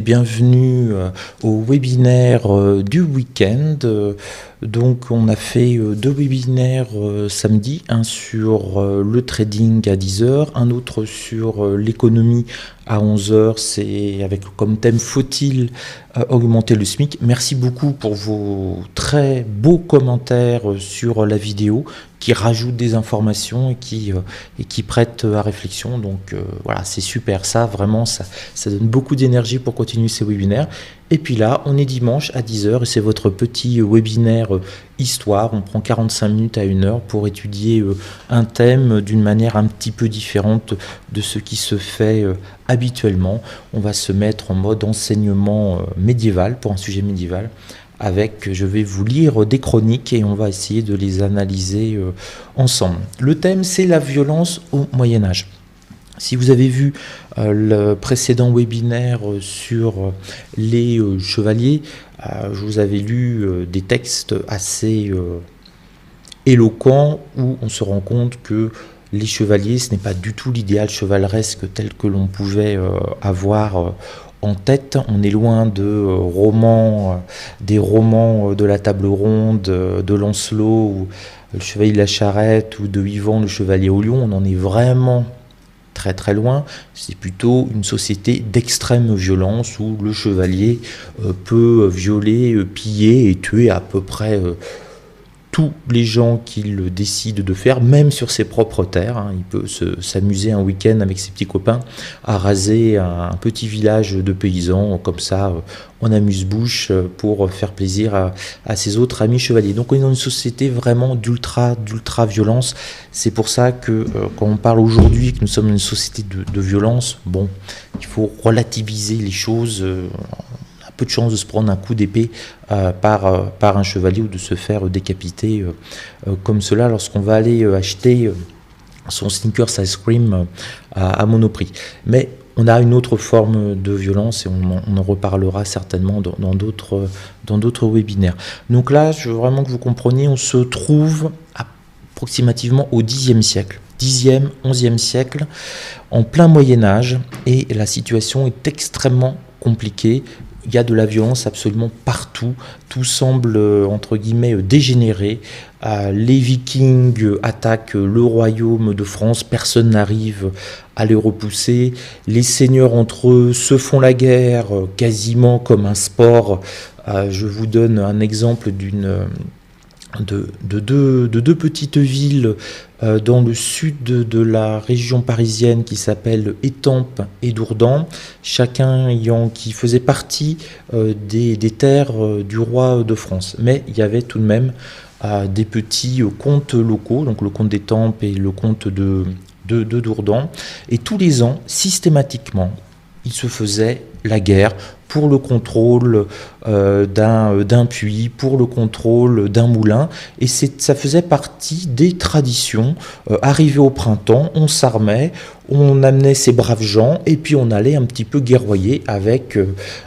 Bienvenue au webinaire du week-end. Donc on a fait deux webinaires samedi, un sur le trading à 10 heures, un autre sur l'économie à 11 heures. C'est avec comme thème faut-il augmenter le SMIC. Merci beaucoup pour vos très beaux commentaires sur la vidéo qui rajoutent des informations et qui prêtent à réflexion. Donc voilà, c'est super, ça vraiment ça donne beaucoup d'énergie pour continuer ces webinaires. Et puis là, on est dimanche à 10 heures et c'est votre petit webinaire histoire. On prend 45 minutes à 1 heure pour étudier un thème d'une manière un petit peu différente de ce qui se fait habituellement. On va se mettre en mode enseignement médiéval pour un sujet médiéval. Je vais vous lire des chroniques et on va essayer de les analyser ensemble. Le thème, c'est la violence au Moyen-Âge. Si vous avez vu le précédent webinaire sur les chevaliers, je vous avais lu des textes assez éloquents où on se rend compte que les chevaliers, ce n'est pas du tout l'idéal chevaleresque tel que l'on pouvait avoir en tête. On est loin de des romans de la table ronde, de Lancelot, ou le chevalier de la charrette, ou de Yvan le chevalier au lion. On en est vraiment très très loin. C'est plutôt une société d'extrême violence où le chevalier peut violer, piller et tuer à peu près tous les gens qu'il décide de faire, même sur ses propres terres. Il peut s'amuser un week-end avec ses petits copains à raser un petit village de paysans, comme ça, en amuse-bouche, pour faire plaisir à ses autres amis chevaliers. Donc on est dans une société vraiment d'ultra violence. C'est pour ça que quand on parle aujourd'hui que nous sommes une société de violence, bon, il faut relativiser les choses. Peu de chance de se prendre un coup d'épée par un chevalier ou de se faire décapiter comme cela lorsqu'on va aller acheter son Snickers Ice Cream à Monoprix. Mais on a une autre forme de violence et on en reparlera certainement dans d'autres webinaires. Donc là, je veux vraiment que vous compreniez, on se trouve approximativement au Xe siècle. 10e, 11e siècle, en plein Moyen-Âge, et la situation est extrêmement compliquée. Il y a de la violence absolument partout. Tout semble, entre guillemets, dégénéré. Les Vikings attaquent le royaume de France. Personne n'arrive à les repousser. Les seigneurs entre eux se font la guerre quasiment comme un sport. Je vous donne un exemple de deux petites villes dans le sud de la région parisienne qui s'appellent Étampes et Dourdan, chacun qui faisait partie des terres du roi de France. Mais il y avait tout de même des petits comtes locaux, donc le comte d'Étampes et le comte de Dourdan, et tous les ans, systématiquement, il se faisait la guerre pour le contrôle d'un puits, pour le contrôle d'un moulin, et ça faisait partie des traditions. Arrivé au printemps, on s'armait, on amenait ces braves gens, et puis on allait un petit peu guerroyer avec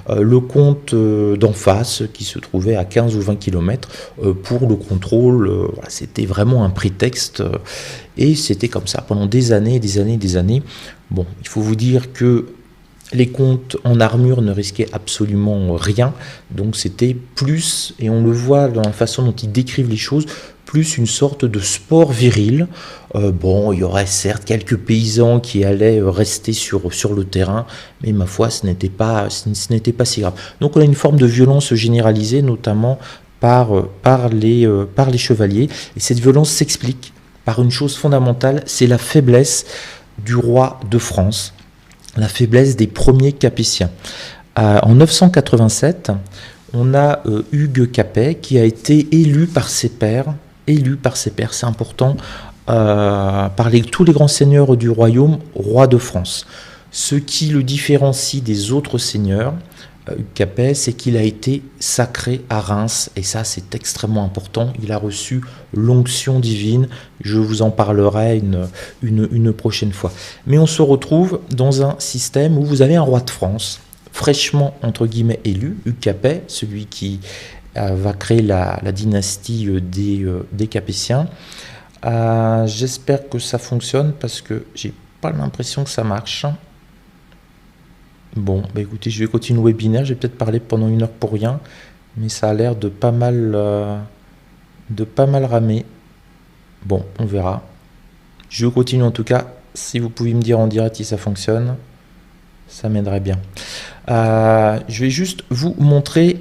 le comte d'en face, qui se trouvait à 15 ou 20 km, pour le contrôle. Voilà, c'était vraiment un prétexte, et c'était comme ça pendant des années, des années, des années. Bon, il faut vous dire que les comtes en armure ne risquaient absolument rien, donc c'était plus, et on le voit dans la façon dont ils décrivent les choses, plus une sorte de sport viril. Bon, il y aurait certes quelques paysans qui allaient rester sur le terrain, mais ma foi, ce n'était pas si grave. Donc on a une forme de violence généralisée, notamment par les chevaliers, et cette violence s'explique par une chose fondamentale, c'est la faiblesse du roi de France, la faiblesse des premiers Capétiens. En 987, on a Hugues Capet qui a été élu par ses pairs, c'est important, par tous les grands seigneurs du royaume, roi de France. Ce qui le différencie des autres seigneurs, Hugues Capet, c'est qu'il a été sacré à Reims, et ça c'est extrêmement important. Il a reçu l'onction divine, je vous en parlerai une prochaine fois. Mais on se retrouve dans un système où vous avez un roi de France, fraîchement entre guillemets élu, Hugues Capet, celui qui va créer la dynastie des Capétiens. J'espère que ça fonctionne parce que j'ai pas l'impression que ça marche. Bon, bah écoutez, je vais continuer le webinaire. J'ai peut-être parlé pendant 1 heure pour rien, mais ça a l'air de pas mal ramer. Bon, on verra. Je continue en tout cas. Si vous pouvez me dire en direct si ça fonctionne, ça m'aiderait bien. Je vais juste vous montrer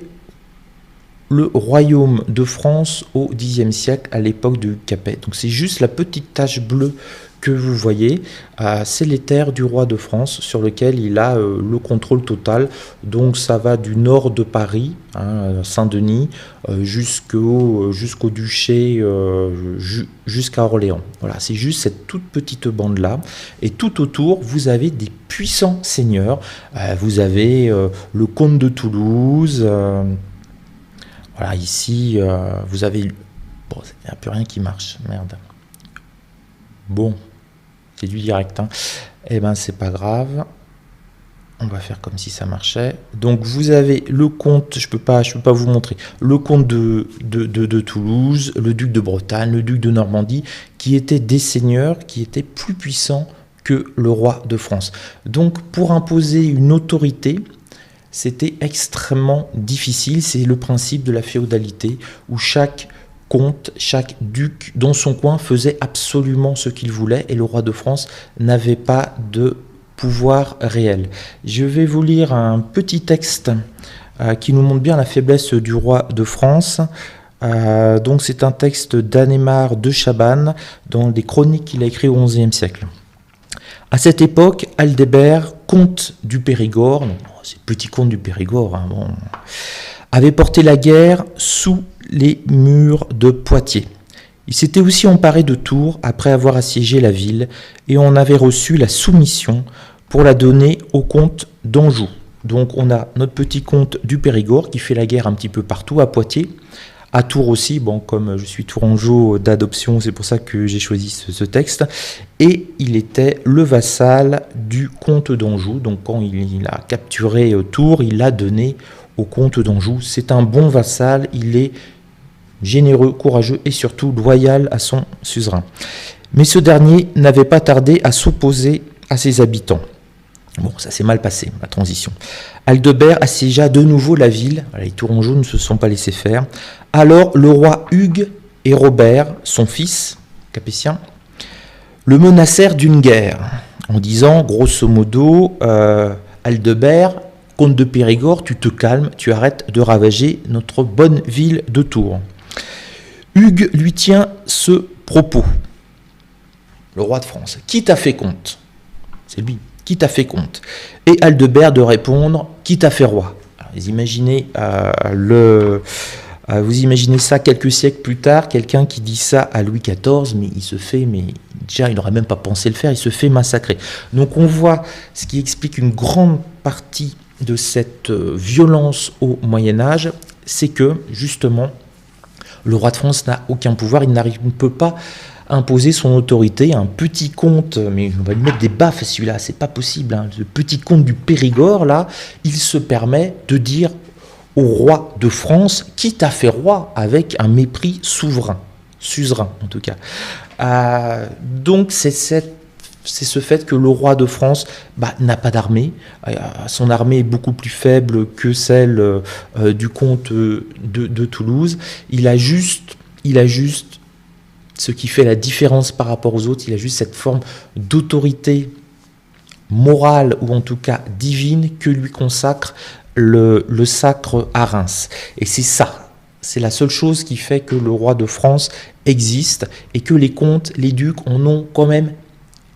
le royaume de France au Xe siècle, à l'époque de Capet. Donc c'est juste la petite tache bleue que vous voyez, c'est les terres du roi de France sur lequel il a le contrôle total. Donc ça va du nord de Paris, Saint-Denis, jusqu'au duché, jusqu'à Orléans. Voilà, c'est juste cette toute petite bande-là. Et tout autour, vous avez des puissants seigneurs. Vous avez le comte de Toulouse. Voilà, ici, vous avez... Bon, il n'y a plus rien qui marche, merde. Bon, c'est du direct, hein. Eh ben, c'est pas grave. On va faire comme si ça marchait. Donc, vous avez le comte, je peux pas vous montrer, le comte de Toulouse, le duc de Bretagne, le duc de Normandie, qui étaient des seigneurs qui étaient plus puissants que le roi de France. Donc, pour imposer une autorité, c'était extrêmement difficile. C'est le principe de la féodalité où chaque comte, chaque duc dans son coin faisait absolument ce qu'il voulait et le roi de France n'avait pas de pouvoir réel. Je vais vous lire un petit texte qui nous montre bien la faiblesse du roi de France. Donc c'est un texte d'Annemar de Chabannes dans des chroniques qu'il a écrit au XIe siècle. À cette époque, Aldébert, comte du Périgord, c'est le petit comte du Périgord, avait porté la guerre sous les murs de Poitiers. Il s'était aussi emparé de Tours après avoir assiégé la ville et on avait reçu la soumission pour la donner au comte d'Anjou. Donc on a notre petit comte du Périgord qui fait la guerre un petit peu partout, à Poitiers, à Tours aussi, bon, comme je suis tourangeau d'adoption, c'est pour ça que j'ai choisi ce texte, et il était le vassal du comte d'Anjou. Donc quand il a capturé Tours, il l'a donné au comte d'Anjou. C'est un bon vassal, il est généreux, courageux et surtout loyal à son suzerain. Mais ce dernier n'avait pas tardé à s'opposer à ses habitants. Bon, ça s'est mal passé, la transition. Aldebert assiégea de nouveau la ville. Les Tourangeaux ne se sont pas laissés faire. Alors, le roi Hugues et Robert, son fils, Capétien, le menacèrent d'une guerre, en disant, grosso modo, Aldebert, comte de Périgord, tu te calmes, tu arrêtes de ravager notre bonne ville de Tours. Hugues lui tient ce propos, le roi de France. Qui t'a fait comte? C'est lui. Qui t'a fait comte? Et Aldebert de répondre, qui t'a fait roi? Alors, vous imaginez ça quelques siècles plus tard, quelqu'un qui dit ça à Louis XIV, mais déjà il n'aurait même pas pensé le faire, il se fait massacrer. Donc on voit ce qui explique une grande partie de cette violence au Moyen-Âge, c'est que justement le roi de France n'a aucun pouvoir, il ne peut pas imposer son autorité. Un petit comte, mais on va lui mettre des baffes celui-là, c'est pas possible, hein. Le petit comte du Périgord, là, il se permet de dire au roi de France, qui t'a fait roi, avec un mépris suzerain en tout cas. Donc c'est ce fait que le roi de France n'a pas d'armée. Son armée est beaucoup plus faible que celle du comte de Toulouse. Il a juste ce qui fait la différence par rapport aux autres, il a juste cette forme d'autorité morale, ou en tout cas divine, que lui consacre le sacre à Reims. Et c'est ça, c'est la seule chose qui fait que le roi de France existe, et que les comtes, les ducs en ont quand même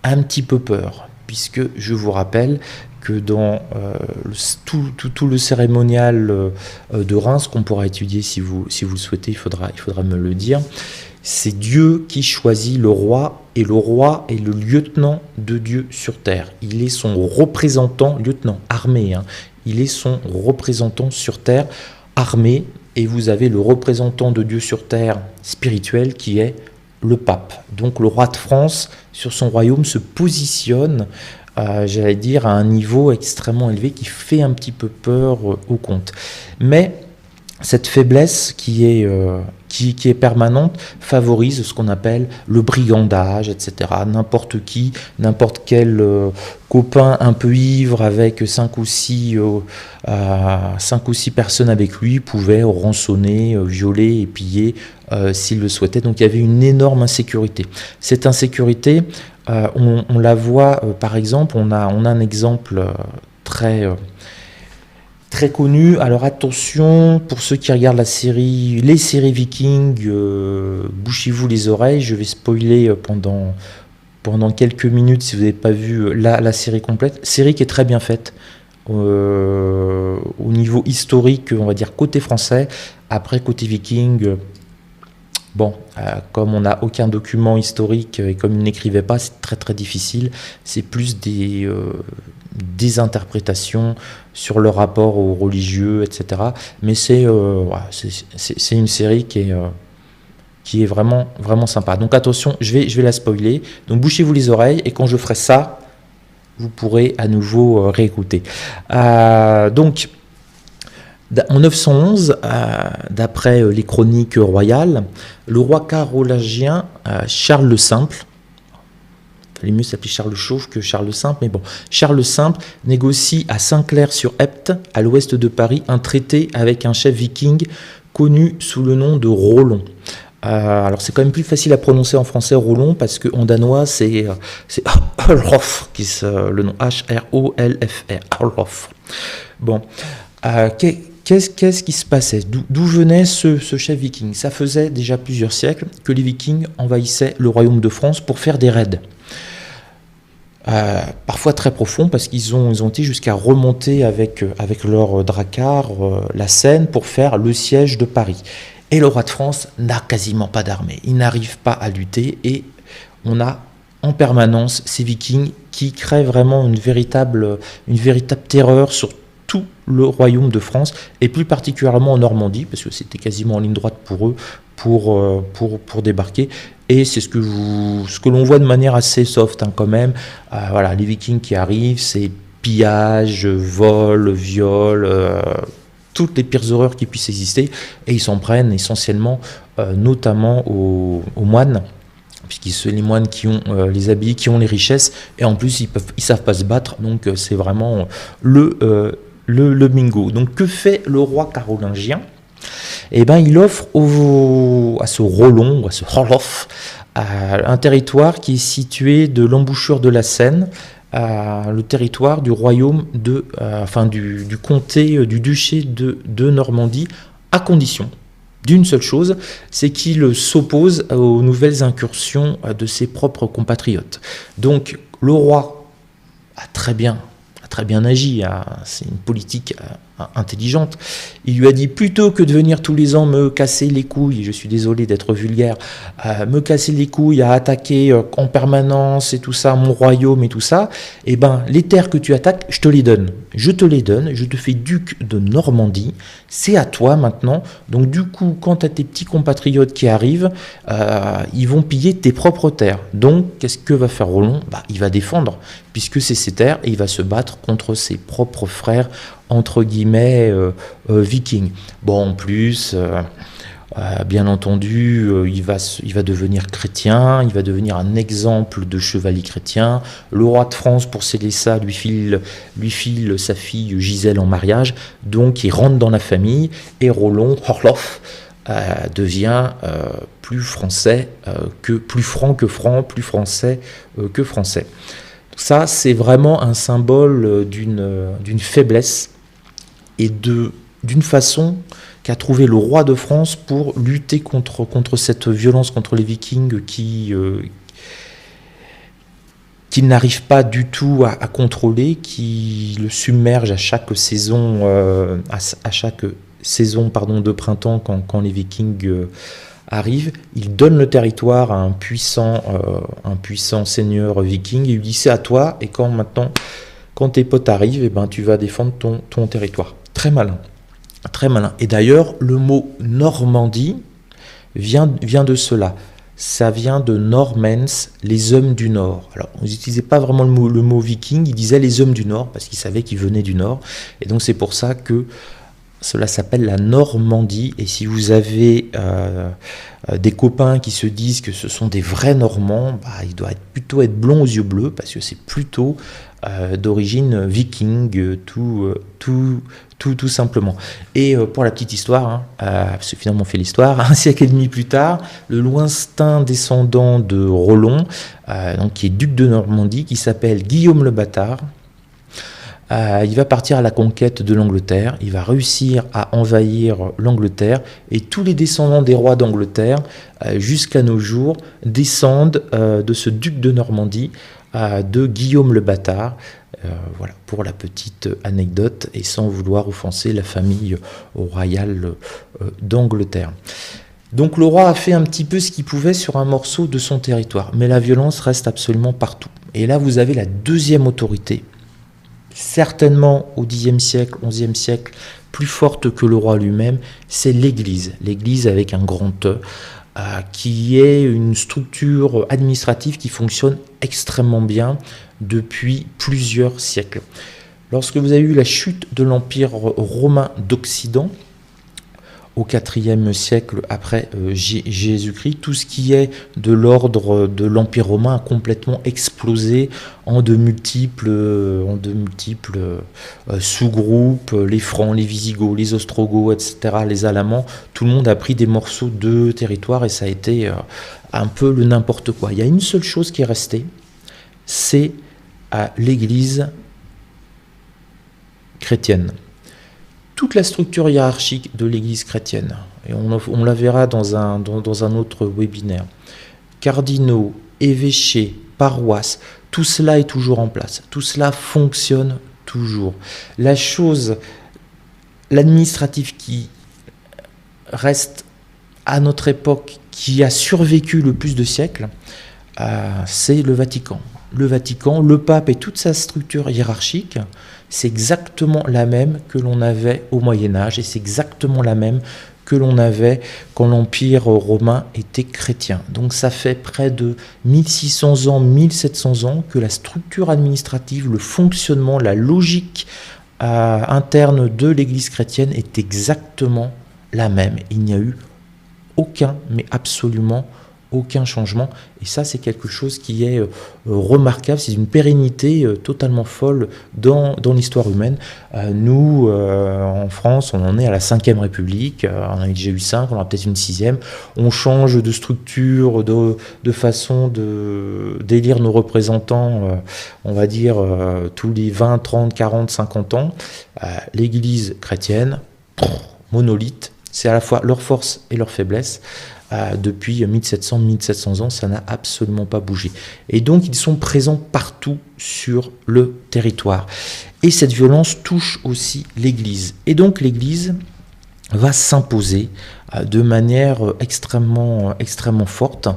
un petit peu peur, puisque je vous rappelle que dans tout le cérémonial de Reims, qu'on pourra étudier si vous le souhaitez, il faudra me le dire, c'est Dieu qui choisit le roi, et le roi est le lieutenant de Dieu sur terre. Il est son représentant, lieutenant, armé, hein. Il est son représentant sur terre, armé, et vous avez le représentant de Dieu sur terre spirituel qui est le pape. Donc le roi de France, sur son royaume, se positionne, j'allais dire, à un niveau extrêmement élevé qui fait un petit peu peur aux comtes. Mais cette faiblesse qui est permanente favorise ce qu'on appelle le brigandage, etc. N'importe qui, n'importe quel copain un peu ivre avec 5 ou 6 personnes avec lui pouvait rançonner, violer et piller s'il le souhaitait. Donc il y avait une énorme insécurité. Cette insécurité, on la voit par exemple, on a un exemple très connu. Alors attention, pour ceux qui regardent les séries Vikings, bouchez-vous les oreilles, je vais spoiler pendant quelques minutes si vous n'avez pas vu la série complète. Série qui est très bien faite au niveau historique, on va dire côté français. Après, côté Viking, bon, comme on n'a aucun document historique et comme il n'écrivait pas, c'est très très difficile. C'est plus des interprétations sur le rapport aux religieux, etc. Mais c'est une série qui est vraiment, vraiment sympa. Donc attention, je vais la spoiler. Donc bouchez-vous les oreilles et quand je ferai ça, vous pourrez à nouveau réécouter. Donc, en 911, d'après les chroniques royales, le roi carolingien Charles le Simple, il fallait mieux s'appeler Charles le Chauve que Charles le Simple, mais bon, Charles le Simple négocie à Saint-Clair-sur-Epte, à l'ouest de Paris, un traité avec un chef viking connu sous le nom de Rollon. Alors c'est quand même plus facile à prononcer en français Rollon parce qu'en danois c'est Hrolf qui est le nom H-R-O-L-F-R. Hrolf. Bon, qu'est-ce qui se passait? D'où venait ce chef viking? Ça faisait déjà plusieurs siècles que les Vikings envahissaient le royaume de France pour faire des raids. Parfois très profonds parce qu'ils ont été jusqu'à remonter avec leur drakkar la Seine pour faire le siège de Paris. Et le roi de France n'a quasiment pas d'armée. Il n'arrive pas à lutter et on a en permanence ces Vikings qui créent vraiment une véritable terreur sur tout le royaume de France et plus particulièrement en Normandie parce que c'était quasiment en ligne droite pour eux pour débarquer. Et c'est ce que l'on voit de manière assez soft quand même. Voilà, les Vikings qui arrivent, c'est pillage, vol, viol, toutes les pires horreurs qui puissent exister, et ils s'en prennent essentiellement, notamment aux moines, puisque c'est les moines qui ont les habits, qui ont les richesses, et en plus ils savent pas se battre, donc c'est vraiment le bingo. Donc que fait le roi carolingien? Eh ben, il offre à ce Rollon, à ce Hrolf, un territoire qui est situé de l'embouchure de la Seine, le territoire du royaume du comté du duché de Normandie, à condition d'une seule chose, c'est qu'il s'oppose aux nouvelles incursions de ses propres compatriotes. Donc le roi a très bien agi, c'est une politique intelligente. Il lui a dit, plutôt que de venir tous les ans me casser les couilles, je suis désolé d'être vulgaire, me casser les couilles à attaquer en permanence et tout ça, mon royaume et tout ça, eh ben les terres que tu attaques, je te les donne, je te fais duc de Normandie, c'est à toi maintenant. Donc du coup, quand tu as tes petits compatriotes qui arrivent, ils vont piller tes propres terres. Donc qu'est-ce que va faire Rollon? Il va défendre, puisque c'est ses terres, et il va se battre contre ses propres frères entre guillemets vikings. Bon, en plus, bien entendu, il va devenir chrétien, il va devenir un exemple de chevalier chrétien. Le roi de France, pour sceller ça, lui file sa fille Gisèle en mariage, donc il rentre dans la famille, et Rollon, Hrolf, devient plus français plus franc que franc, plus français que français. Ça, c'est vraiment un symbole d'une faiblesse et d'une façon qu'a trouvé le roi de France pour lutter contre cette violence, contre les Vikings qu'il n'arrive pas du tout à contrôler, qui le submerge à chaque saison, de printemps quand les Vikings arrivent. Il donne le territoire à un puissant seigneur viking et lui dit, c'est à toi, et quand tes potes arrivent, eh ben, tu vas défendre ton territoire. Très malin, très malin. Et d'ailleurs, le mot Normandie vient de cela. Ça vient de Normens, les hommes du Nord. Alors, on n'utilisait pas vraiment le mot viking, il disait les hommes du Nord, parce qu'il savait qu'ils venaient du Nord. Et donc, c'est pour ça que Cela s'appelle la Normandie, et si vous avez des copains qui se disent que ce sont des vrais Normands, ils doivent plutôt être blonds aux yeux bleus, parce que c'est plutôt d'origine viking, tout simplement. Et pour la petite histoire, parce que finalement on fait l'histoire, un siècle et demi plus tard, le lointain descendant de Rollon, donc qui est duc de Normandie, qui s'appelle Guillaume le Bâtard, il va partir à la conquête de l'Angleterre, il va réussir à envahir l'Angleterre, et tous les descendants des rois d'Angleterre, jusqu'à nos jours, descendent de ce duc de Normandie, de Guillaume le Bâtard. Voilà, pour la petite anecdote, et sans vouloir offenser la famille royale d'Angleterre. Donc le roi a fait un petit peu ce qu'il pouvait sur un morceau de son territoire, mais la violence reste absolument partout. Et là, vous avez la deuxième autorité, certainement au Xe siècle, XIe siècle, plus forte que le roi lui-même, c'est l'Église. L'Église avec un grand E, qui est une structure administrative qui fonctionne extrêmement bien depuis plusieurs siècles. Lorsque vous avez eu la chute de l'Empire romain d'Occident, au IVe siècle après Jésus-Christ, tout ce qui est de l'ordre de l'Empire romain a complètement explosé en de multiples sous-groupes, les Francs, les Visigoths, les Ostrogoths, etc., les Alamans. Tout le monde a pris des morceaux de territoire et ça a été un peu le n'importe quoi. Il y a une seule chose qui est restée, c'est l'Église chrétienne. Toute la structure hiérarchique de l'Église chrétienne, et on la verra dans un autre webinaire, cardinaux, évêchés, paroisses, tout cela est toujours en place, tout cela fonctionne toujours. La chose, l'administratif qui reste à notre époque, qui a survécu le plus de siècles, c'est le Vatican. Le Vatican, le pape et toute sa structure hiérarchique, c'est exactement la même que l'on avait au Moyen-Âge, et c'est exactement la même que l'on avait quand l'Empire romain était chrétien. Donc ça fait près de 1600 ans, 1700 ans que la structure administrative, le fonctionnement, la logique interne de l'Église chrétienne est exactement la même. Il n'y a eu aucun, mais absolument aucun changement, et ça c'est quelque chose qui est remarquable, c'est une pérennité totalement folle dans l'histoire humaine. Nous, en France, on en est à la 5e République, on a déjà eu 5, on aura peut-être une 6e, on change de structure, de façon d'élire nos représentants, on va dire, tous les 20, 30, 40, 50 ans. L'Église chrétienne, monolithe, c'est à la fois leur force et leur faiblesse. Depuis 1700 ans, ça n'a absolument pas bougé. Et donc, ils sont présents partout sur le territoire. Et cette violence touche aussi l'Église. Et donc, l'Église va s'imposer de manière extrêmement forte.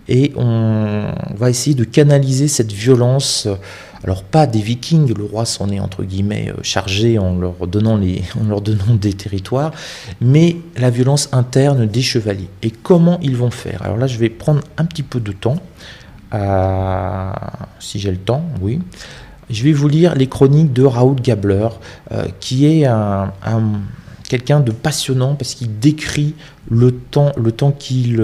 Et on va essayer de canaliser cette violence. Alors pas des Vikings, le roi s'en est entre guillemets chargé en leur donnant des territoires, mais la violence interne des chevaliers. Et comment ils vont faire? Alors là, je vais prendre un petit peu de temps, si j'ai le temps, oui. Je vais vous lire les chroniques de Raoul Gabler, qui est quelqu'un de passionnant parce qu'il décrit le temps qu'il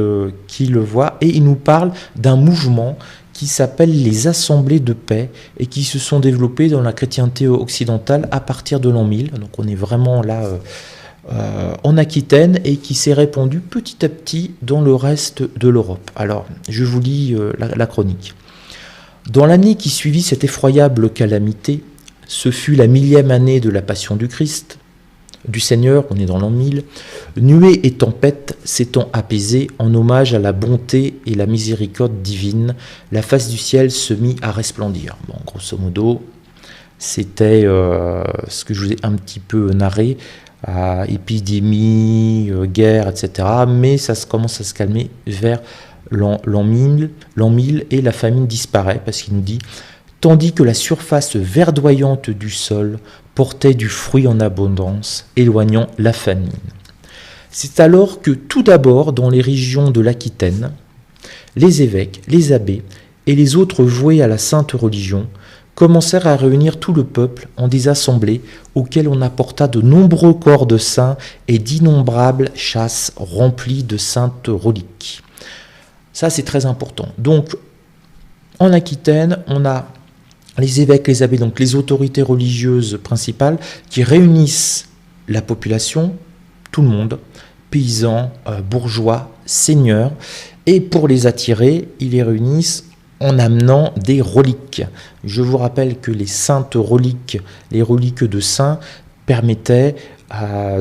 voit, et il nous parle d'un mouvement qui s'appelle les assemblées de paix et qui se sont développées dans la chrétienté occidentale à partir de l'an 1000. Donc on est vraiment là en Aquitaine, et qui s'est répandu petit à petit dans le reste de l'Europe. Alors je vous lis la chronique. Dans l'année qui suivit cette effroyable calamité, ce fut la 1000e année de la Passion du Christ, du Seigneur, on est dans l'an 1000, nuées et tempêtes s'étant apaisées en hommage à la bonté et la miséricorde divine, la face du ciel se mit à resplendir. Bon, grosso modo, c'était ce que je vous ai un petit peu narré, épidémie, guerre, etc. Mais ça commence à se calmer vers l'an 1000, et la famine disparaît, parce qu'il nous dit « Tandis que la surface verdoyante du sol portait du fruit en abondance, éloignant la famine. » C'est alors que tout d'abord, dans les régions de l'Aquitaine, les évêques, les abbés et les autres voués à la sainte religion commencèrent à réunir tout le peuple en des assemblées auxquelles on apporta de nombreux corps de saints et d'innombrables chasses remplies de saintes reliques. Ça, c'est très important. Donc, en Aquitaine, on a les évêques, les abbés, donc les autorités religieuses principales, qui réunissent la population, tout le monde, paysans, bourgeois, seigneurs, et pour les attirer, ils les réunissent en amenant des reliques. Je vous rappelle que les saintes reliques, les reliques de saints, permettaient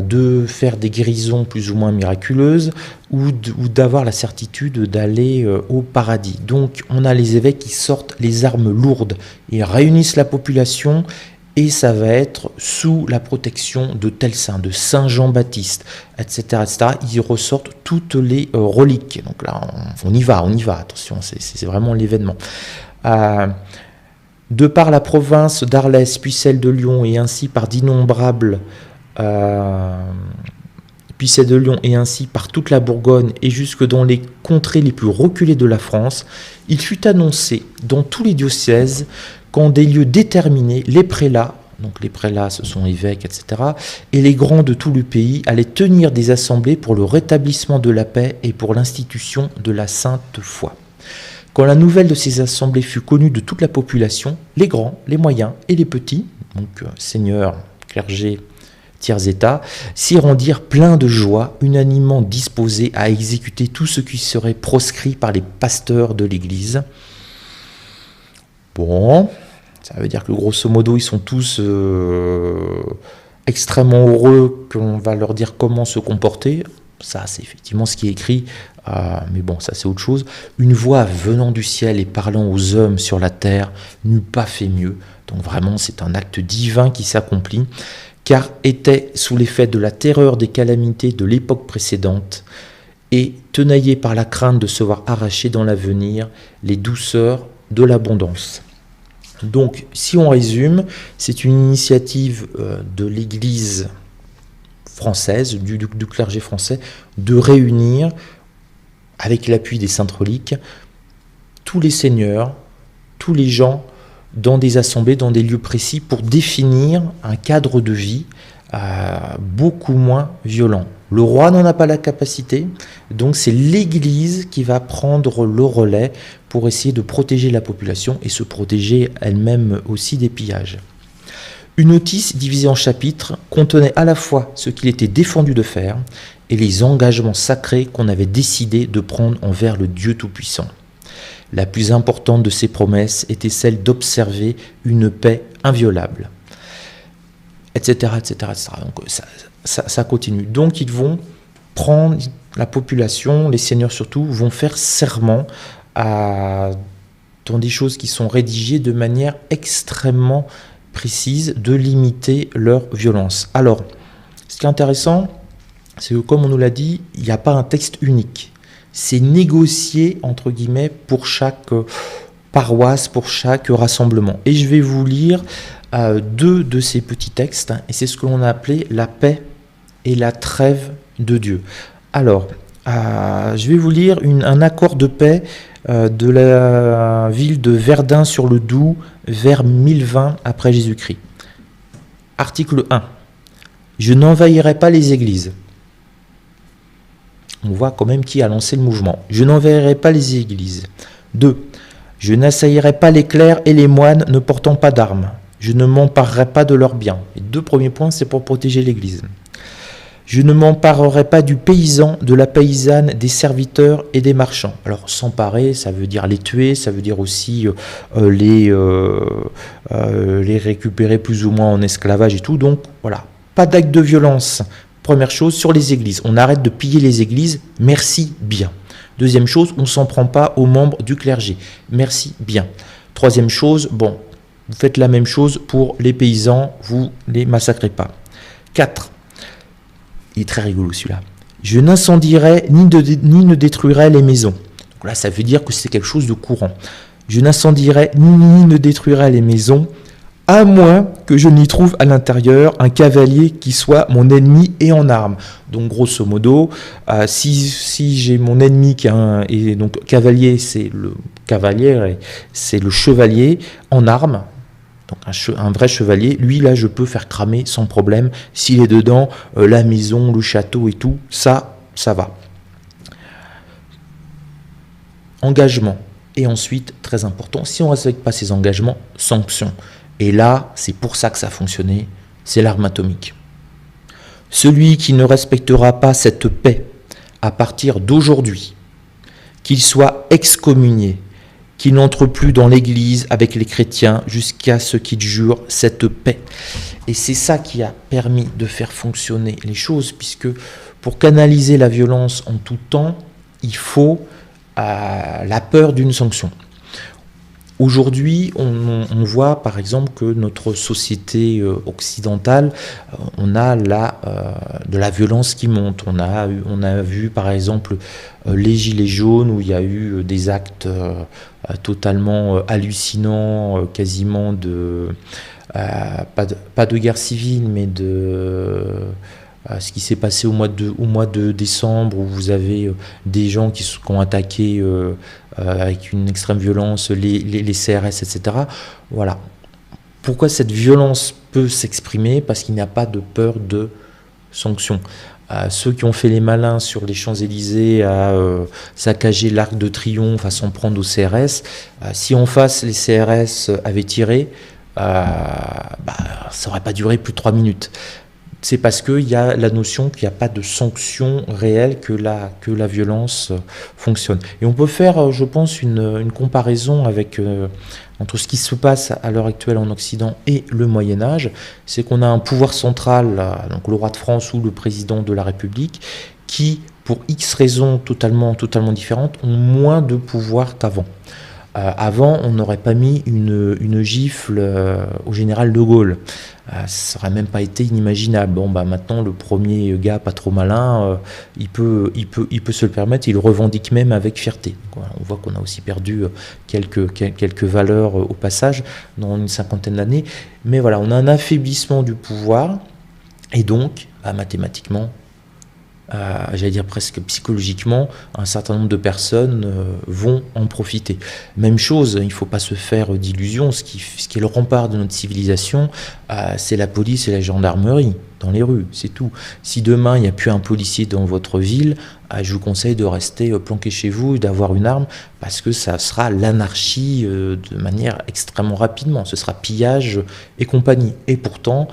de faire des guérisons plus ou moins miraculeuses ou d'avoir la certitude d'aller au paradis. Donc on a les évêques qui sortent les armes lourdes et réunissent la population, et ça va être sous la protection de tel saint, de Saint Jean-Baptiste, etc., etc. Ils ressortent toutes les reliques. Donc là, on y va, attention, c'est vraiment l'événement. De par la province d'Arles, puis celle de Lyon, et ainsi par d'innombrables puis celle de Lyon, et ainsi par toute la Bourgogne et jusque dans les contrées les plus reculées de la France, il fut annoncé dans tous les diocèses qu'en des lieux déterminés, les prélats, donc les prélats ce sont évêques, etc., et les grands de tout le pays allaient tenir des assemblées pour le rétablissement de la paix et pour l'institution de la sainte foi. Quand la nouvelle de ces assemblées fut connue de toute la population, les grands, les moyens et les petits, donc seigneurs, clergés, tiers états, s'y rendirent pleins de joie, unanimement disposés à exécuter tout ce qui serait proscrit par les pasteurs de l'Église. Bon, ça veut dire que grosso modo, ils sont tous extrêmement heureux qu'on va leur dire comment se comporter. Ça, c'est effectivement ce qui est écrit, mais bon, ça c'est autre chose. Une voix venant du ciel et parlant aux hommes sur la terre n'eût pas fait mieux. Donc vraiment, c'est un acte divin qui s'accomplit, car était sous l'effet de la terreur des calamités de l'époque précédente et tenaillé par la crainte de se voir arracher dans l'avenir les douceurs de l'abondance. Donc, si on résume, c'est une initiative de l'Église française, du clergé français, de réunir, avec l'appui des saintes reliques, tous les seigneurs, tous les gens dans des assemblées, dans des lieux précis, pour définir un cadre de vie beaucoup moins violent. Le roi n'en a pas la capacité, donc c'est l'Église qui va prendre le relais pour essayer de protéger la population et se protéger elle-même aussi des pillages. Une notice divisée en chapitres contenait à la fois ce qu'il était défendu de faire et les engagements sacrés qu'on avait décidé de prendre envers le Dieu Tout-Puissant. La plus importante de ces promesses était celle d'observer une paix inviolable, etc., etc., etc. Donc ça continue. Donc ils vont prendre, la population, les seigneurs surtout, vont faire serment dans des choses qui sont rédigées de manière extrêmement précise, de limiter leur violence. Alors, ce qui est intéressant, c'est que comme on nous l'a dit, il n'y a pas un texte unique. C'est négocié, entre guillemets, pour chaque paroisse, pour chaque rassemblement. Et je vais vous lire deux de ces petits textes, et c'est ce que l'on a appelé la paix et la trêve de Dieu. Alors, je vais vous lire un accord de paix de la ville de Verdun-sur-le-Doubs vers 1020 après Jésus-Christ. Article 1. Je n'envahirai pas les églises. On voit quand même qui a lancé le mouvement. Je n'envahirai pas les églises. 2. Je n'assaillirai pas les clercs et les moines ne portant pas d'armes. Je ne m'emparerai pas de leurs biens. Les deux premiers points, c'est pour protéger l'église. Je ne m'emparerai pas du paysan, de la paysanne, des serviteurs et des marchands. Alors, s'emparer, ça veut dire les tuer, ça veut dire aussi les récupérer plus ou moins en esclavage et tout. Donc, voilà, pas d'acte de violence. Première chose, sur les églises. On arrête de piller les églises, merci bien. Deuxième chose, on ne s'en prend pas aux membres du clergé, merci bien. Troisième chose, bon, vous faites la même chose pour les paysans, vous ne les massacrez pas. 4. Il est très rigolo celui-là. Je n'incendierai ni ne détruirai les maisons. Donc là, ça veut dire que c'est quelque chose de courant. Je n'incendierai ni ne détruirai les maisons, à moins que je n'y trouve à l'intérieur un cavalier qui soit mon ennemi et en armes. Donc grosso modo, si j'ai mon ennemi qui a et donc cavalier, c'est le cavalier, c'est le chevalier en armes. Donc un vrai chevalier, lui là je peux faire cramer sans problème, s'il est dedans, la maison, le château et tout, ça va. Engagement. Et ensuite, très important, si on ne respecte pas ces engagements, sanctions. Et là, c'est pour ça que ça a fonctionné, c'est l'arme atomique. Celui qui ne respectera pas cette paix à partir d'aujourd'hui, qu'il soit excommunié, qu'il n'entre plus dans l'église avec les chrétiens jusqu'à ce qu'il jure cette paix. Et c'est ça qui a permis de faire fonctionner les choses, puisque pour canaliser la violence en tout temps, il faut la peur d'une sanction. Aujourd'hui, on voit par exemple que notre société occidentale, on a de la violence qui monte. On a vu par exemple les Gilets jaunes où il y a eu des actes totalement hallucinants, quasiment pas de guerre civile, mais de ce qui s'est passé au mois de décembre, où vous avez des gens qui ont attaqué avec une extrême violence les CRS, etc. Voilà. Pourquoi cette violence peut s'exprimer? Parce qu'il n'y a pas de peur de sanction. Ceux qui ont fait les malins sur les Champs-Élysées à saccager l'Arc de Triomphe, à s'en prendre aux CRS, si en face les CRS avaient tiré, ça n'aurait pas duré plus de 3 minutes. C'est parce qu'il y a la notion qu'il n'y a pas de sanction réelle que la violence fonctionne. Et on peut faire, je pense, une comparaison entre ce qui se passe à l'heure actuelle en Occident et le Moyen-Âge. C'est qu'on a un pouvoir central, donc le roi de France ou le président de la République, qui, pour X raisons totalement différentes, ont moins de pouvoir qu'avant. Avant, on n'aurait pas mis une gifle au général de Gaulle. Ça n'aurait même pas été inimaginable. Bon, maintenant, le premier gars pas trop malin, il peut se le permettre, il le revendique même avec fierté. On voit qu'on a aussi perdu quelques valeurs au passage dans une cinquantaine d'années. Mais voilà, on a un affaiblissement du pouvoir, et donc, mathématiquement, j'allais dire presque psychologiquement, un certain nombre de personnes vont en profiter. Même chose, il ne faut pas se faire d'illusions, ce qui est le rempart de notre civilisation, c'est la police et la gendarmerie dans les rues, c'est tout. Si demain il n'y a plus un policier dans votre ville, je vous conseille de rester planqué chez vous et d'avoir une arme, parce que ça sera l'anarchie de manière extrêmement rapidement, ce sera pillage et compagnie. Et pourtant,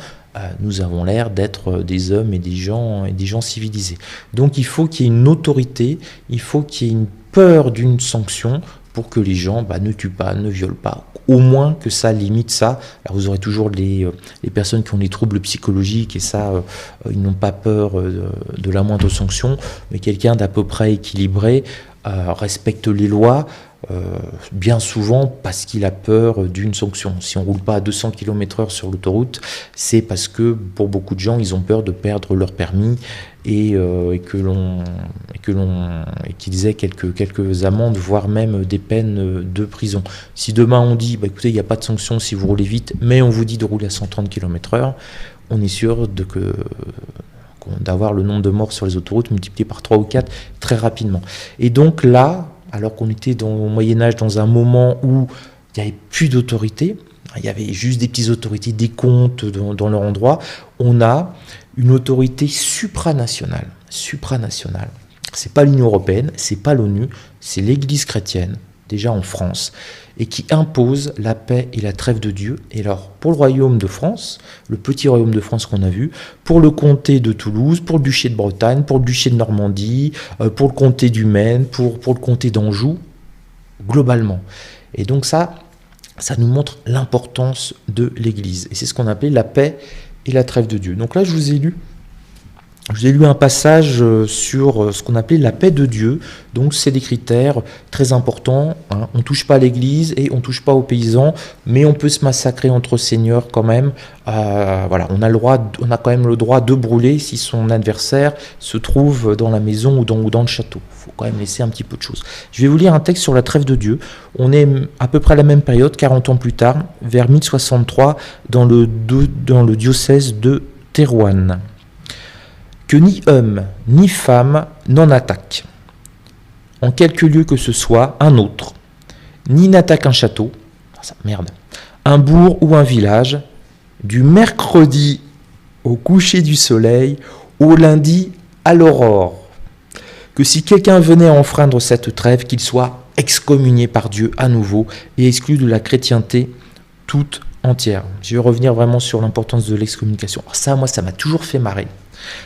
nous avons l'air d'être des hommes et des gens civilisés. Donc il faut qu'il y ait une autorité, il faut qu'il y ait une peur d'une sanction pour que les gens ne tuent pas, ne violent pas. Au moins que ça limite ça. Alors vous aurez toujours les personnes qui ont des troubles psychologiques, et ça, ils n'ont pas peur de la moindre sanction, mais quelqu'un d'à peu près équilibré respecte les lois, bien souvent parce qu'il a peur d'une sanction. Si on ne roule pas à 200 km/h sur l'autoroute, c'est parce que pour beaucoup de gens, ils ont peur de perdre leur permis et qu'ils aient quelques amendes, voire même des peines de prison. Si demain on dit, écoutez, il n'y a pas de sanction si vous roulez vite, mais on vous dit de rouler à 130 km/h, on est sûr d'avoir le nombre de morts sur les autoroutes multiplié par 3 ou 4 très rapidement. Et donc là, alors qu'on était au Moyen-Âge dans un moment où il n'y avait plus d'autorité, il y avait juste des petites autorités, des comtes dans leur endroit, on a une autorité supranationale. C'est pas l'Union européenne, c'est pas l'ONU, c'est l'Église chrétienne, déjà en France, et qui impose la paix et la trêve de Dieu. Et alors, pour le royaume de France, le petit royaume de France qu'on a vu, pour le comté de Toulouse, pour le duché de Bretagne, pour le duché de Normandie, pour le comté du Maine, pour le comté d'Anjou, globalement. Et donc ça nous montre l'importance de l'Église. Et c'est ce qu'on appelait la paix et la trêve de Dieu. Donc là, je vous ai lu un passage sur ce qu'on appelait la paix de Dieu. Donc c'est des critères très importants. On ne touche pas à l'Église et on ne touche pas aux paysans, mais on peut se massacrer entre seigneurs quand même. Voilà, on a quand même le droit de brûler si son adversaire se trouve dans la maison ou dans le château. Il faut quand même laisser un petit peu de choses. Je vais vous lire un texte sur la trêve de Dieu. On est à peu près à la même période, 40 ans plus tard, vers 1063, dans le diocèse de Thérouanne. Que ni homme ni femme n'en attaque, en quelque lieu que ce soit, un autre, ni n'attaque un château, un bourg ou un village, du mercredi au coucher du soleil, au lundi à l'aurore. Que si quelqu'un venait à enfreindre cette trêve, qu'il soit excommunié par Dieu à nouveau et exclu de la chrétienté toute entière. Je vais revenir vraiment sur l'importance de l'excommunication. Alors ça, moi, ça m'a toujours fait marrer.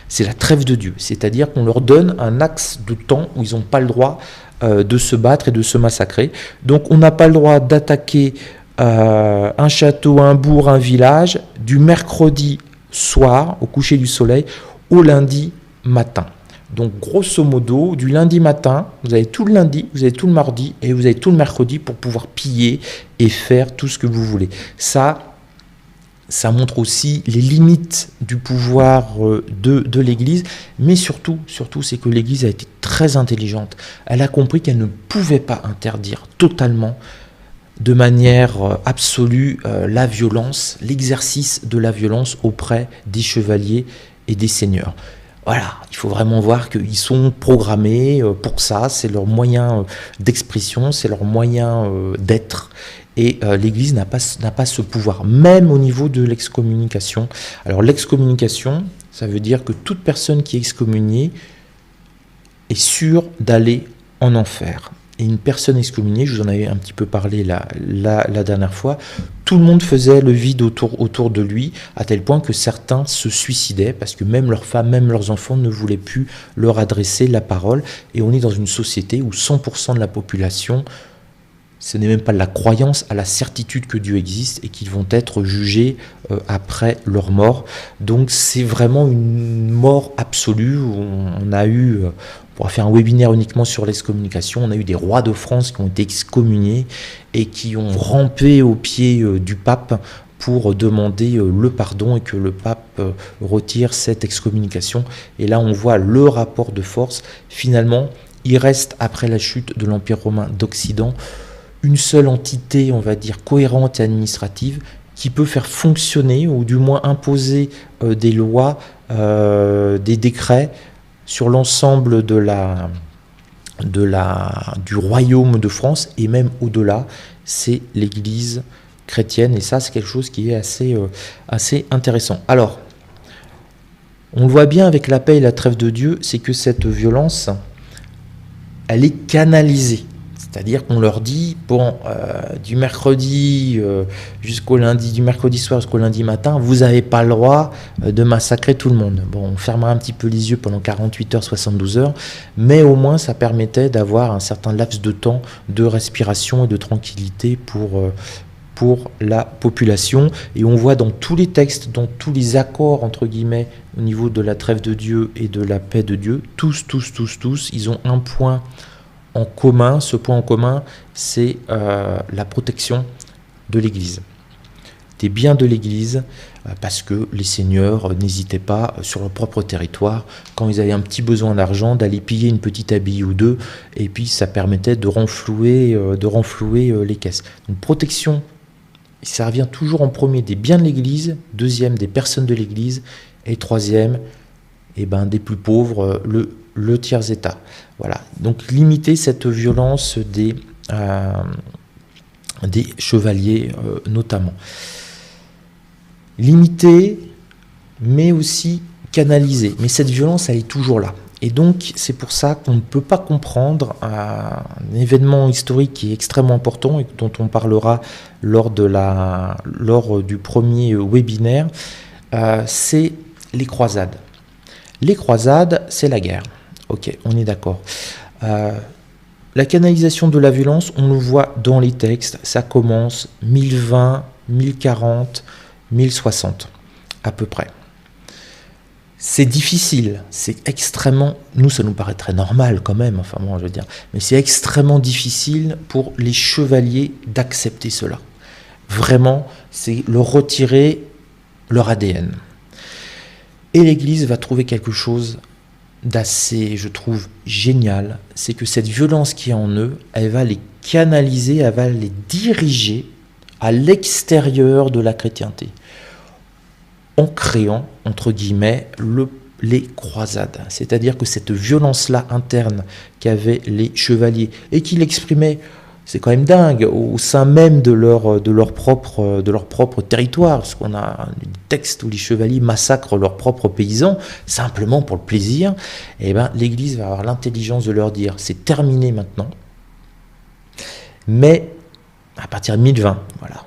C'est la trêve de Dieu, c'est-à-dire qu'on leur donne un axe de temps où ils n'ont pas le droit de se battre et de se massacrer. Donc on n'a pas le droit d'attaquer un château, un bourg, un village, du mercredi soir, au coucher du soleil, au lundi matin. Donc grosso modo, du lundi matin, vous avez tout le lundi, vous avez tout le mardi et vous avez tout le mercredi pour pouvoir piller et faire tout ce que vous voulez. Ça montre aussi les limites du pouvoir de l'Église, mais surtout, c'est que l'Église a été très intelligente. Elle a compris qu'elle ne pouvait pas interdire totalement, de manière absolue, la violence, l'exercice de la violence auprès des chevaliers et des seigneurs. Voilà, il faut vraiment voir qu'ils sont programmés pour ça, c'est leur moyen d'expression, c'est leur moyen d'être. Et l'Église n'a pas ce pouvoir, même au niveau de l'excommunication. Alors l'excommunication, ça veut dire que toute personne qui est excommuniée est sûre d'aller en enfer. Et une personne excommuniée, je vous en avais un petit peu parlé la dernière fois, tout le monde faisait le vide autour de lui, à tel point que certains se suicidaient, parce que même leurs femmes, même leurs enfants ne voulaient plus leur adresser la parole. Et on est dans une société où 100% de la population, ce n'est même pas la croyance, à la certitude que Dieu existe et qu'ils vont être jugés après leur mort. Donc c'est vraiment une mort absolue. On a eu... On pourra faire un webinaire uniquement sur l'excommunication. On a eu des rois de France qui ont été excommuniés et qui ont rampé aux pieds du pape pour demander le pardon et que le pape retire cette excommunication. Et là, on voit le rapport de force. Finalement, il reste, après la chute de l'Empire romain d'Occident, une seule entité, on va dire, cohérente et administrative qui peut faire fonctionner, ou du moins imposer des lois, des décrets, sur l'ensemble du royaume de France, et même au-delà, c'est l'Église chrétienne, et ça c'est quelque chose qui est assez intéressant. Alors, on le voit bien avec la paix et la trêve de Dieu, c'est que cette violence, elle est canalisée. C'est-à-dire qu'on leur dit, bon, du mercredi jusqu'au lundi, du mercredi soir jusqu'au lundi matin, vous n'avez pas le droit de massacrer tout le monde. Bon, on fermera un petit peu les yeux pendant 48 heures, 72 heures, mais au moins ça permettait d'avoir un certain laps de temps de respiration et de tranquillité pour la population. Et on voit dans tous les textes, dans tous les accords, entre guillemets, au niveau de la trêve de Dieu et de la paix de Dieu, tous, ils ont un point en commun. Ce point en commun, c'est la protection de l'Église, des biens de l'Église, parce que les seigneurs n'hésitaient pas sur leur propre territoire, quand ils avaient un petit besoin d'argent, d'aller piller une petite abbaye ou deux, et puis ça permettait de renflouer les caisses. Donc protection, ça revient toujours en premier des biens de l'Église, deuxième des personnes de l'Église, et troisième des plus pauvres, le tiers-état. Voilà, donc limiter cette violence des chevaliers notamment. Limiter, mais aussi canaliser. Mais cette violence, elle est toujours là. Et donc, c'est pour ça qu'on ne peut pas comprendre un événement historique qui est extrêmement important et dont on parlera lors du premier webinaire, c'est les croisades. Les croisades, c'est la guerre. Ok, on est d'accord. La canalisation de la violence, on le voit dans les textes, ça commence 1020, 1040, 1060, à peu près. C'est difficile, c'est extrêmement... Nous, ça nous paraît très normal quand même, enfin moi je veux dire, mais c'est extrêmement difficile pour les chevaliers d'accepter cela. Vraiment, c'est leur retirer leur ADN. Et l'Église va trouver quelque chose d'assez, je trouve, génial, c'est que cette violence qui est en eux, elle va les canaliser, elle va les diriger à l'extérieur de la chrétienté, en créant, entre guillemets, les croisades. C'est-à-dire que cette violence-là interne qu'avaient les chevaliers, et qu'ils exprimaient C'est quand même dingue, au sein même de leur propre territoire, parce qu'on a des textes où les chevaliers massacrent leurs propres paysans, simplement pour le plaisir. Et ben, l'Église va avoir l'intelligence de leur dire, c'est terminé maintenant, mais à partir de 1020, voilà.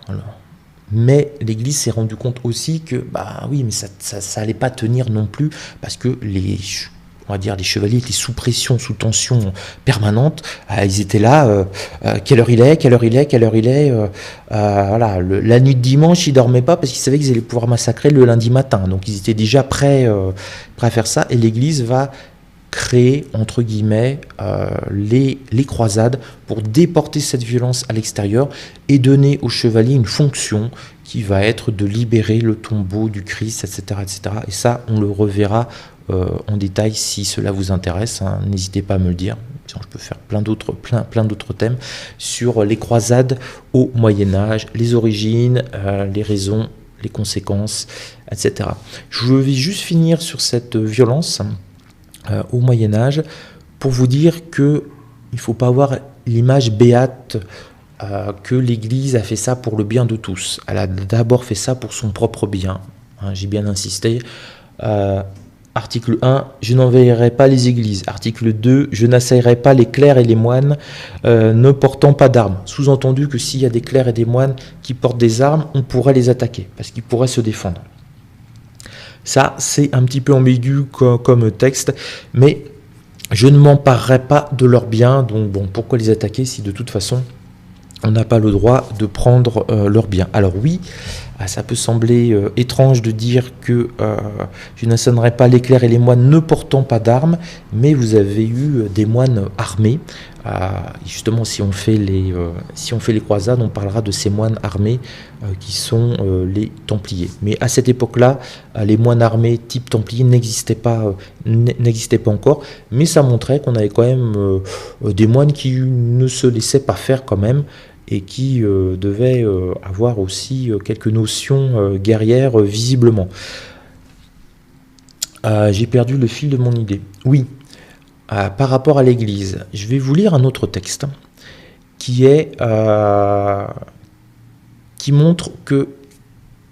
Mais l'Église s'est rendue compte aussi que, bah oui, mais ça allait pas tenir non plus, parce que on va dire, les chevaliers étaient sous pression, sous tension permanente. Ils étaient là, quelle heure il est, quelle heure il est, quelle heure il est. Voilà, la nuit de dimanche, ils dormaient pas parce qu'ils savaient qu'ils allaient pouvoir massacrer le lundi matin. Donc ils étaient déjà prêts à faire ça. Et l'Église va créer, entre guillemets, les croisades pour déporter cette violence à l'extérieur et donner aux chevaliers une fonction qui va être de libérer le tombeau du Christ, etc. etc. Et ça, on le reverra en détail si cela vous intéresse. Hein. N'hésitez pas à me le dire. Je peux faire plein d'autres thèmes sur les croisades au Moyen-Âge, les origines, les raisons, les conséquences, etc. Je vais juste finir sur cette violence au Moyen-Âge pour vous dire que il ne faut pas avoir l'image béate que l'Église a fait ça pour le bien de tous. Elle a d'abord fait ça pour son propre bien. Hein, j'ai bien insisté. Article 1, je n'enverrai pas les églises. Article 2, je n'assaillerai pas les clercs et les moines ne portant pas d'armes. Sous-entendu que s'il y a des clercs et des moines qui portent des armes, on pourrait les attaquer, parce qu'ils pourraient se défendre. Ça, c'est un petit peu ambigu comme texte, mais je ne m'emparerai pas de leurs biens, donc bon, pourquoi les attaquer si de toute façon, on n'a pas le droit de prendre leurs biens. Alors oui, ça peut sembler étrange de dire que je n'assonnerai pas les clercs et les moines ne portant pas d'armes, mais vous avez eu des moines armés. Justement, si on fait les croisades, on parlera de ces moines armés qui sont les Templiers. Mais à cette époque-là, les moines armés type Templiers n'existaient pas encore, mais ça montrait qu'on avait quand même des moines qui ne se laissaient pas faire quand même, et qui devaient avoir aussi quelques notions guerrières visiblement. J'ai perdu le fil de mon idée. Oui, par rapport à l'Église, je vais vous lire un autre texte qui montre que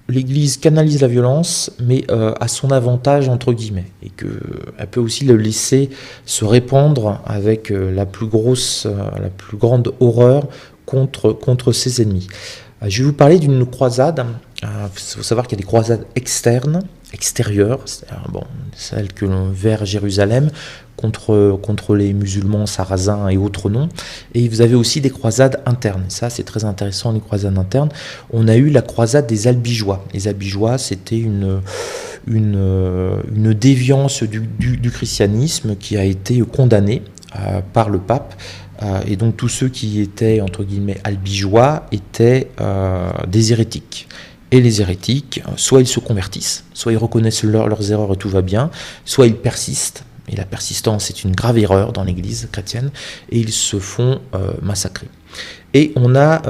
l'Église canalise la violence, mais à son avantage, entre guillemets, et qu'elle peut aussi le laisser se répandre avec la plus grande horreur contre ses ennemis. Je vais vous parler d'une croisade. Il faut savoir qu'il y a des croisades extérieures, celles que l'on vers Jérusalem, contre les musulmans, sarrasins et autres noms. Et vous avez aussi des croisades internes. Ça, c'est très intéressant, les croisades internes. On a eu la croisade des Albigeois. Les Albigeois, c'était une déviance du christianisme qui a été condamnée par le pape. Et donc tous ceux qui étaient, entre guillemets, albigeois étaient des hérétiques. Et les hérétiques, soit ils se convertissent, soit ils reconnaissent leurs erreurs et tout va bien, soit ils persistent, et la persistance est une grave erreur dans l'Église chrétienne, et ils se font massacrer. Et on a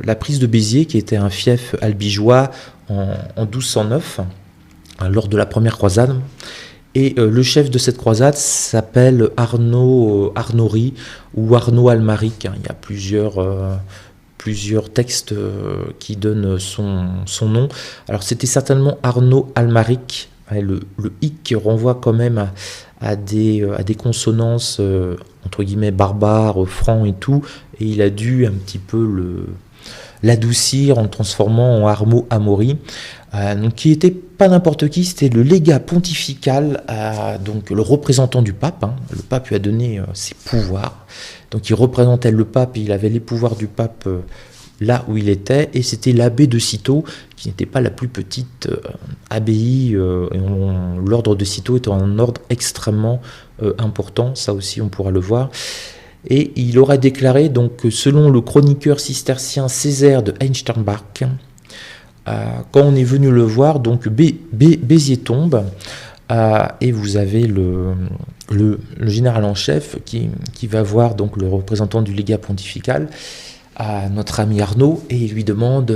la prise de Béziers, qui était un fief albigeois en 1209, lors de la première croisade. Et le chef de cette croisade s'appelle Arnaud Arnaury ou Arnaud Almaric. Il y a plusieurs textes qui donnent son nom. Alors c'était certainement Arnaud Almaric. Le hic renvoie quand même à des consonances entre guillemets barbares, francs et tout. Et il a dû un petit peu l'adoucir en le transformant en Arnaud Amaury. Donc qui était pas n'importe qui, c'était le légat pontifical, donc le représentant du pape. Hein. Le pape lui a donné ses pouvoirs, donc il représentait le pape, et il avait les pouvoirs du pape là où il était, et c'était l'abbé de Cîteaux, qui n'était pas la plus petite abbaye. L'ordre de Cîteaux était un ordre extrêmement important, ça aussi on pourra le voir. Et il aurait déclaré, donc selon le chroniqueur cistercien Césaire de Einsternbach, quand on est venu le voir, donc Béziers tombe, et vous avez le général en chef qui va voir donc le représentant du légat pontifical, notre ami Arnaud, et il lui demande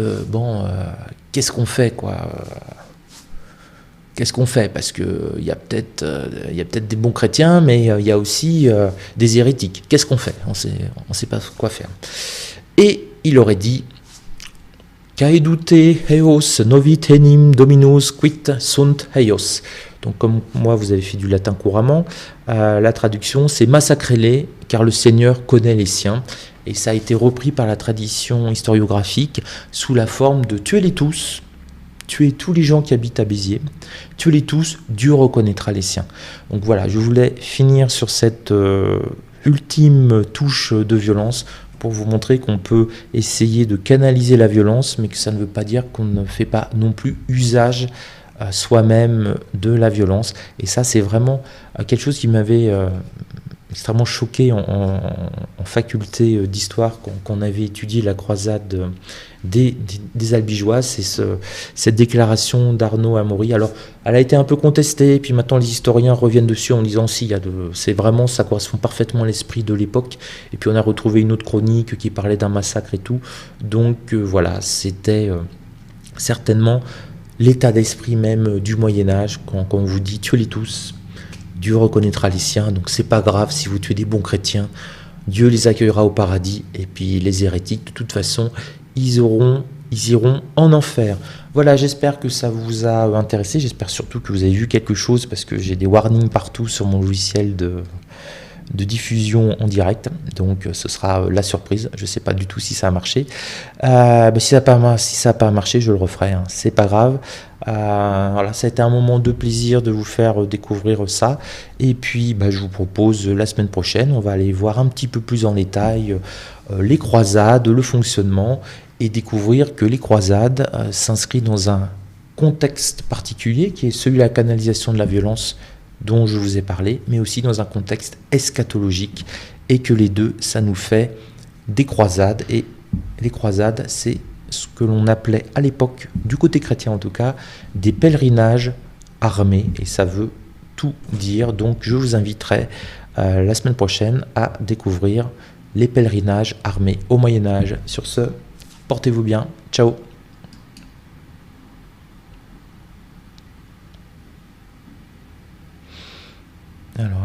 qu'est-ce qu'on fait, quoi, qu'est-ce qu'on fait? Parce qu'il y a peut-être des bons chrétiens, mais il y a aussi des hérétiques. Qu'est-ce qu'on fait? On sait pas quoi faire. Et il aurait dit Caedute heos novit enim dominus quit sunt heios. Donc comme moi vous avez fait du latin couramment, la traduction c'est massacrez-les car le Seigneur connaît les siens. Et ça a été repris par la tradition historiographique sous la forme de tuez-les tous, tuez tous les gens qui habitent à Béziers, tuez-les tous, Dieu reconnaîtra les siens. Donc voilà, je voulais finir sur cette ultime touche de violence pour vous montrer qu'on peut essayer de canaliser la violence, mais que ça ne veut pas dire qu'on ne fait pas non plus usage soi-même de la violence. Et ça, c'est vraiment quelque chose qui m'avait extrêmement choqué en faculté d'histoire quand on avait étudié la croisade des Albigeois. C'est cette déclaration d'Arnaud Amaury. Alors, elle a été un peu contestée, et puis maintenant les historiens reviennent dessus en disant si, c'est vraiment, ça correspond parfaitement à l'esprit de l'époque. Et puis on a retrouvé une autre chronique qui parlait d'un massacre et tout. Donc voilà, c'était certainement l'état d'esprit même du Moyen-Âge, quand on vous dit tuez-les tous, Dieu reconnaîtra les siens, donc c'est pas grave si vous tuez des bons chrétiens, Dieu les accueillera au paradis, et puis les hérétiques, de toute façon, ils iront en enfer. Voilà, j'espère que ça vous a intéressé, j'espère surtout que vous avez vu quelque chose, parce que j'ai des warnings partout sur mon logiciel de diffusion en direct, donc ce sera la surprise. Je ne sais pas du tout si ça a marché. Si ça n'a pas marché, je le referai, hein. C'est pas grave. Voilà, ça a été un moment de plaisir de vous faire découvrir ça. Et puis, je vous propose la semaine prochaine, on va aller voir un petit peu plus en détail les croisades, le fonctionnement, et découvrir que les croisades s'inscrivent dans un contexte particulier qui est celui de la canalisation de la violence dont je vous ai parlé, mais aussi dans un contexte eschatologique, et que les deux, ça nous fait des croisades. Et les croisades, c'est ce que l'on appelait à l'époque, du côté chrétien en tout cas, des pèlerinages armés, et ça veut tout dire. Donc je vous inviterai la semaine prochaine à découvrir les pèlerinages armés au Moyen-Âge. Sur ce, portez-vous bien, ciao. Alors.